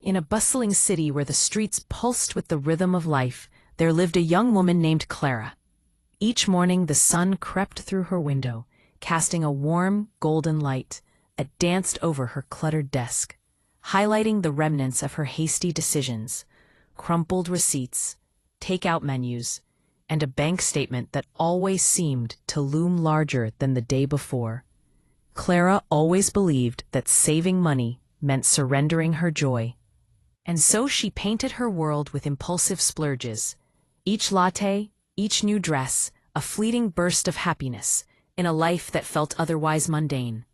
In a bustling city where the streets pulsed with the rhythm of life, there lived a young woman named Clara. Each morning the sun crept through her window, casting a warm, golden light that danced over her cluttered desk, highlighting the remnants of her hasty decisions, crumpled receipts, take-out menus, and a bank statement that always seemed to loom larger than the day before. Clara always believed that saving money meant surrendering her joy. And so she painted her world with impulsive splurges. Each latte, each new dress, a fleeting burst of happiness in a life that felt otherwise mundane.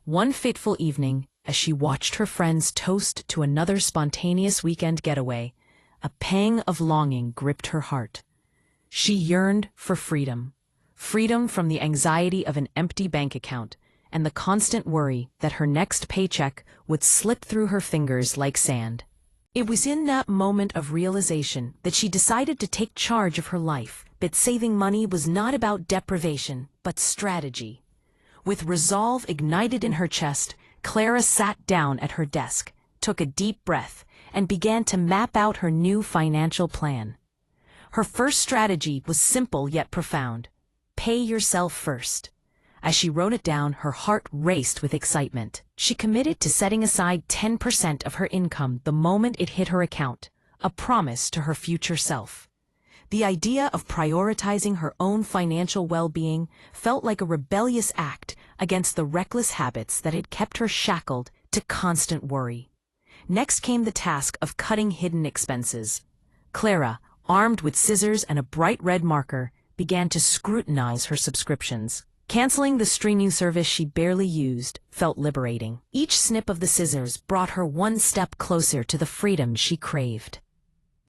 One fateful evening, as she watched her friends toast to another spontaneous weekend getaway, a pang of longing gripped her heart. She yearned for freedom. Freedom from the anxiety of an empty bank account and the constant worry that her next paycheck would slip through her fingers like sand. It was in that moment of realization that she decided to take charge of her life, that saving money was not about deprivation, but strategy. With resolve ignited in her chest, Clara sat down at her desk, took a deep breath, and began to map out her new financial plan. Her first strategy was simple yet profound: pay yourself first. As she wrote it down, her heart raced with excitement. She committed to setting aside 10% of her income the moment it hit her account, a promise to her future self. The idea of prioritizing her own financial well-being felt like a rebellious act against the reckless habits that had kept her shackled to constant worry. Next came the task of cutting hidden expenses. Clara, armed with scissors and a bright red marker, began to scrutinize her subscriptions. Canceling the streaming service she barely used felt liberating. Each snip of the scissors brought her one step closer to the freedom she craved.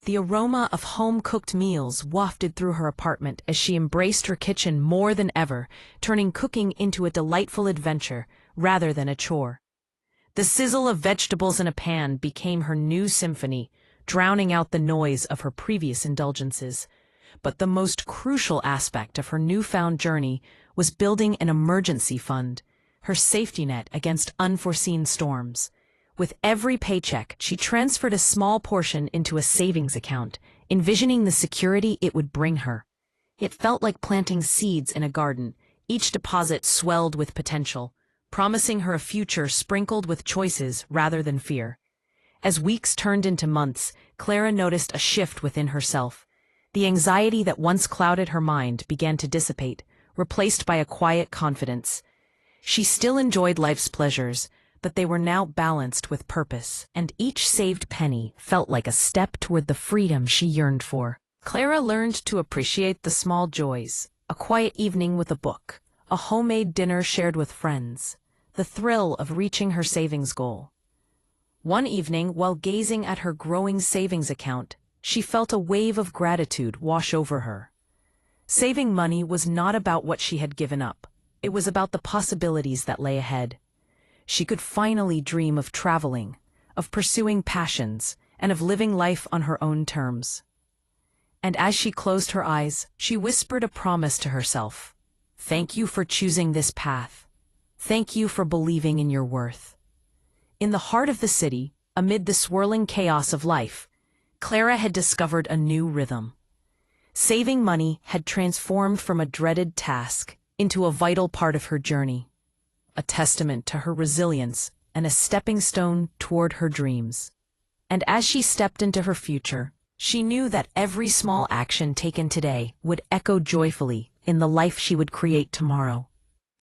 The aroma of home-cooked meals wafted through her apartment as she embraced her kitchen more than ever, turning cooking into a delightful adventure rather than a chore. The sizzle of vegetables in a pan became her new symphony, drowning out the noise of her previous indulgences. But the most crucial aspect of her newfound journey was building an emergency fund, her safety net against unforeseen storms. With every paycheck, she transferred a small portion into a savings account, envisioning the security it would bring her. It felt like planting seeds in a garden, each deposit swelled with potential, promising her a future sprinkled with choices rather than fear. As weeks turned into months, Clara noticed a shift within herself. The anxiety that once clouded her mind began to dissipate, replaced by a quiet confidence. She still enjoyed life's pleasures, but they were now balanced with purpose, and each saved penny felt like a step toward the freedom she yearned for. Clara learned to appreciate the small joys: a quiet evening with a book, a homemade dinner shared with friends, the thrill of reaching her savings goal. One evening, while gazing at her growing savings account, she felt a wave of gratitude wash over her. Saving money was not about what she had given up. It was about the possibilities that lay ahead. She could finally dream of traveling, of pursuing passions, and of living life on her own terms. And as she closed her eyes, she whispered a promise to herself. "Thank you for choosing this path. Thank you for believing in your worth." In the heart of the city, amid the swirling chaos of life, Clara had discovered a new rhythm. Saving money had transformed from a dreaded task into a vital part of her journey, a testament to her resilience and a stepping stone toward her dreams. And as she stepped into her future, she knew that every small action taken today would echo joyfully in the life she would create tomorrow.